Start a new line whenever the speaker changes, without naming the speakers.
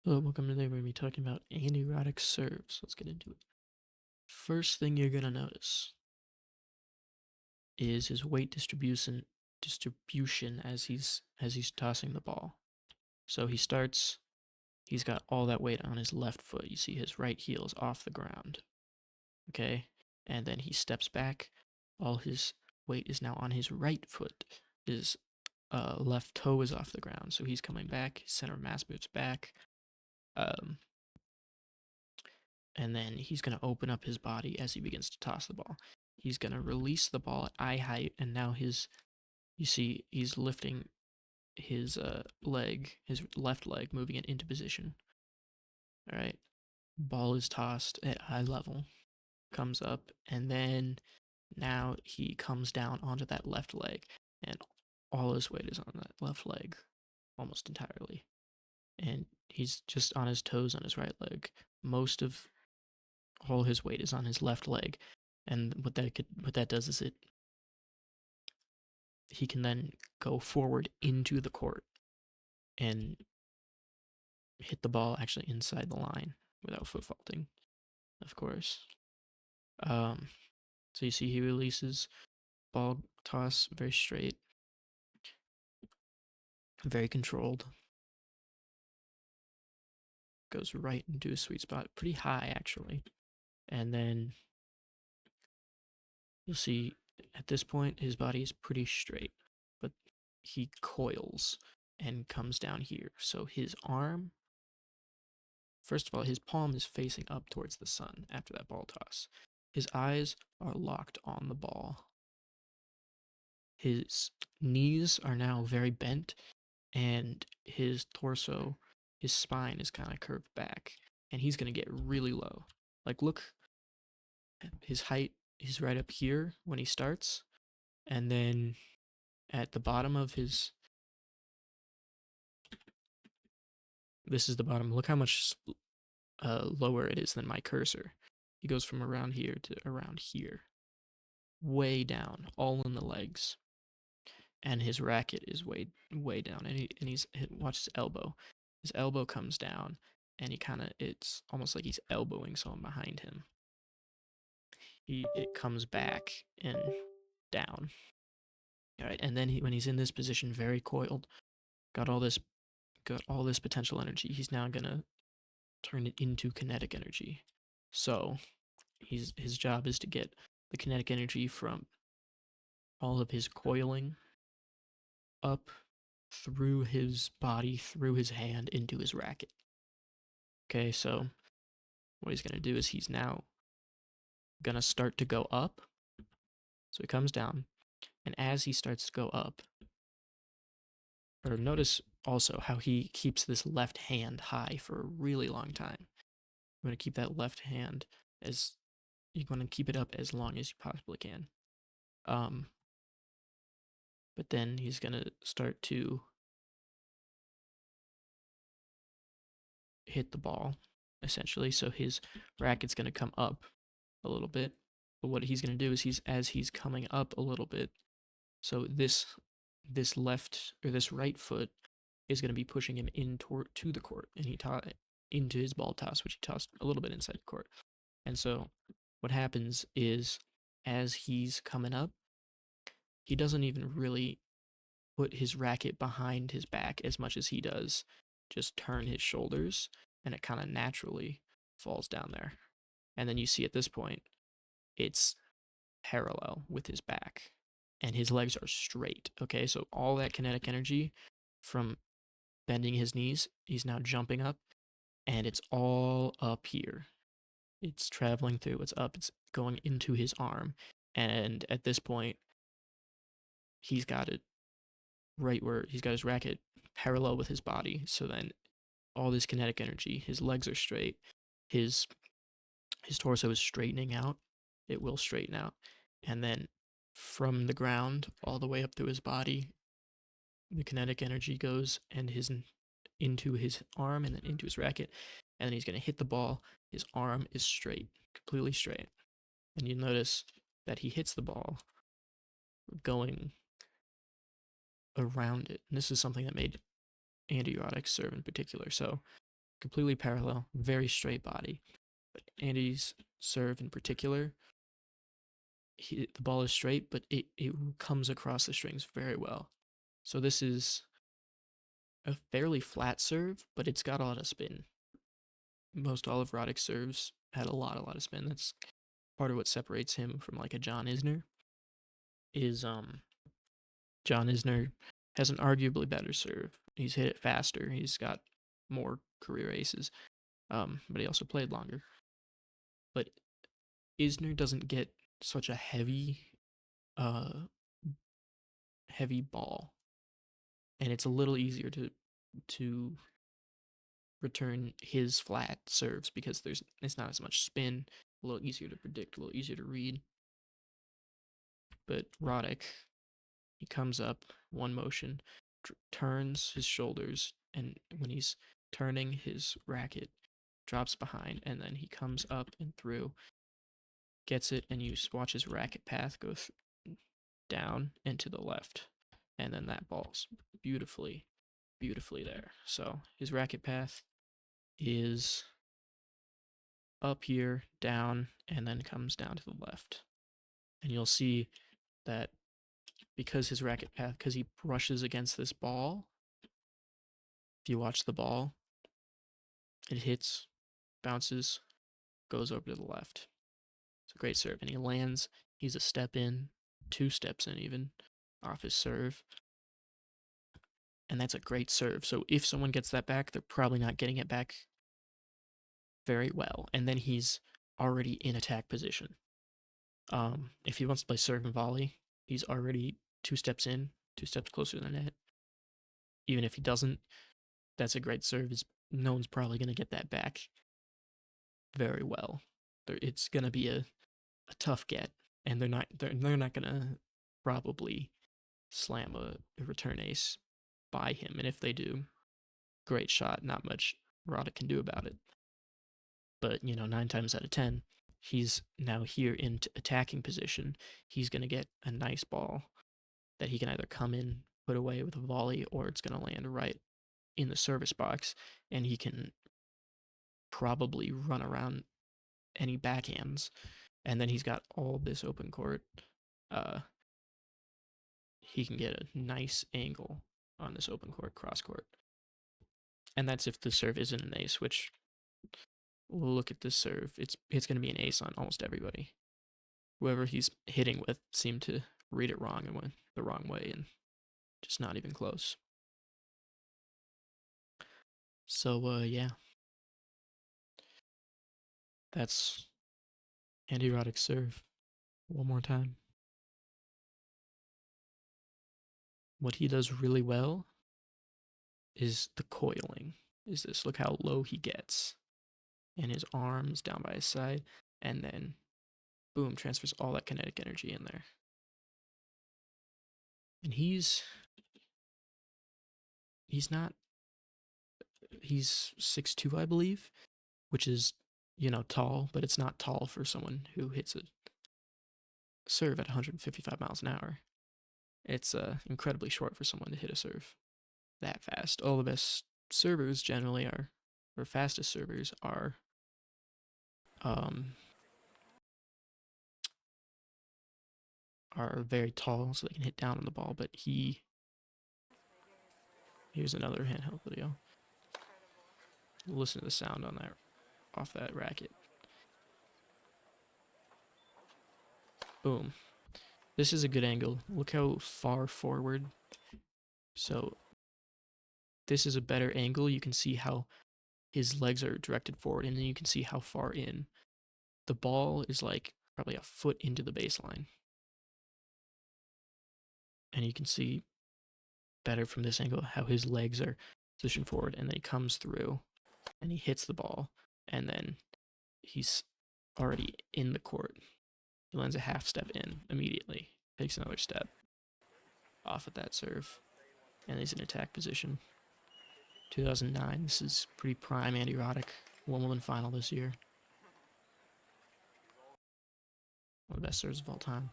Hello, welcome today. We're going to be talking about Andy Roddick serves. Let's get into it. First thing you're going to notice is his weight distribution as he's tossing the ball. So he's got all that weight on his left foot. You see his right heel is off the ground. Okay? And then he steps back. All his weight is now on his right foot. His left toe is off the ground. So he's coming back. His center of mass moves back. Um, and then he's going to open up his body as he begins to toss the ball. He's going to release the ball at eye height, and now you see he's lifting his his left leg, moving it into position. All right, ball is tossed at eye level, comes up, and then now he comes down onto that left leg, and all his weight is on that left leg, almost entirely, and he's just on his toes on his right leg. Most of all his weight is on his left leg, and what that does is he can then go forward into the court and hit the ball actually inside the line without foot faulting, of course. So you see he releases, ball toss very straight, very controlled, goes right into a sweet spot, pretty high actually, and then you'll see at this point his body is pretty straight, but he coils and comes down here. So his arm, first of all, his palm is facing up towards the sun after that ball toss. His eyes are locked on the ball. His knees are now very bent, and his torso, his spine is kind of curved back, and he's going to get really low. Like, look, his height is right up here when he starts, and then at the bottom of his, this is the bottom. Look how much lower it is than my cursor. He goes from around here to around here, way down, all in the legs, and his racket is way down, and watch his elbow. His elbow comes down, and it's almost like he's elbowing someone behind him. It comes back and down. All right, and then when he's in this position, very coiled, got all this potential energy. He's now gonna turn it into kinetic energy. So his job is to get the kinetic energy from all of his coiling up through his body, through his hand, into his racket. Okay, so what he's going to do is he's now going to start to go up. So he comes down, and as he starts to go up, or notice also how he keeps this left hand high for a really long time. You want to keep that left hand you want to keep it up as long as you possibly can. But then he's going to start to hit the ball, essentially. So his racket's going to come up a little bit. But what he's going to do is as he's coming up a little bit, so this left or this right foot is going to be pushing him to the court, and he taught into his ball toss, which he tossed a little bit inside the court. And so what happens is as he's coming up, he doesn't even really put his racket behind his back as much as he does just turn his shoulders, and it kind of naturally falls down there. And then you see at this point, it's parallel with his back, and his legs are straight. Okay, so all that kinetic energy from bending his knees, he's now jumping up, and it's all up here. It's traveling through, it's up, it's going into his arm. And at this point, he's got it right where he's got his racket parallel with his body. So then all this kinetic energy, his legs are straight, his torso is straightening out. It will straighten out. And then from the ground all the way up through his body, the kinetic energy goes into his arm and then into his racket. And then he's going to hit the ball. His arm is straight, completely straight. And you notice that he hits the ball going around it. And this is something that made Andy Roddick serve in particular. So completely parallel, very straight body. But Andy's serve in particular, the ball is straight, but it comes across the strings very well. So this is a fairly flat serve, but it's got a lot of spin. Most all of Roddick's serves had a lot of spin. That's part of what separates him from like a John Isner. Is John Isner has an arguably better serve. He's hit it faster. He's got more career aces, but he also played longer. But Isner doesn't get such a heavy ball, and it's a little easier to return his flat serves because it's not as much spin, a little easier to predict, a little easier to read. But Roddick, he comes up one motion, turns his shoulders, and when he's turning, his racket drops behind, and then he comes up and through, gets it, and you watch his racket path go down and to the left, and then that ball's beautifully there. So his racket path is up here, down, and then comes down to the left. And you'll see that because his racket path, because he brushes against this ball, if you watch the ball, it hits, bounces, goes over to the left. It's a great serve. And he lands, he's a step in, 2 steps in even, off his serve. And that's a great serve. So if someone gets that back, they're probably not getting it back very well. And then he's already in attack position. If he wants to play serve and volley, he's already 2 steps in, 2 steps closer to the net. Even if he doesn't, that's a great serve. No one's probably going to get that back very well. It's going to be a tough get, and they're not going to probably slam a return ace by him. And if they do, great shot. Not much Roddick can do about it. But 9 times out of 10, he's now here in attacking position. He's going to get a nice ball that he can either come in, put away with a volley, or it's going to land right in the service box, and he can probably run around any backhands, and then he's got all this open court. He can get a nice angle on this open court, cross court. And that's if the serve isn't an ace, which we'll look at this serve. It's going to be an ace on almost everybody. Whoever he's hitting with seemed to read it wrong and went the wrong way, and just not even close. So, yeah. That's Andy Roddick's serve. One more time. What he does really well is the coiling. Is this? Look how low he gets. And his arms down by his side. And then, boom, transfers all that kinetic energy in there. And he's 6'2", I believe, which is, tall, but it's not tall for someone who hits a serve at 155 miles an hour. It's incredibly short for someone to hit a serve that fast. All the best servers generally or fastest servers are very tall, so they can hit down on the ball. But here's another handheld video. Listen to the sound on that, off that racket. Boom. This is a good angle. Look how far forward. So this is a better angle. You can see how his legs are directed forward, and then you can see how far in. The ball is like probably a foot into the baseline. And you can see better from this angle how his legs are positioned forward, and then he comes through and he hits the ball, and then he's already in the court. He lands a half step in immediately, takes another step off at that serve, and he's in attack position. 2009, this is pretty prime Andy Roddick. Wimbledon final this year. One of the best serves of all time.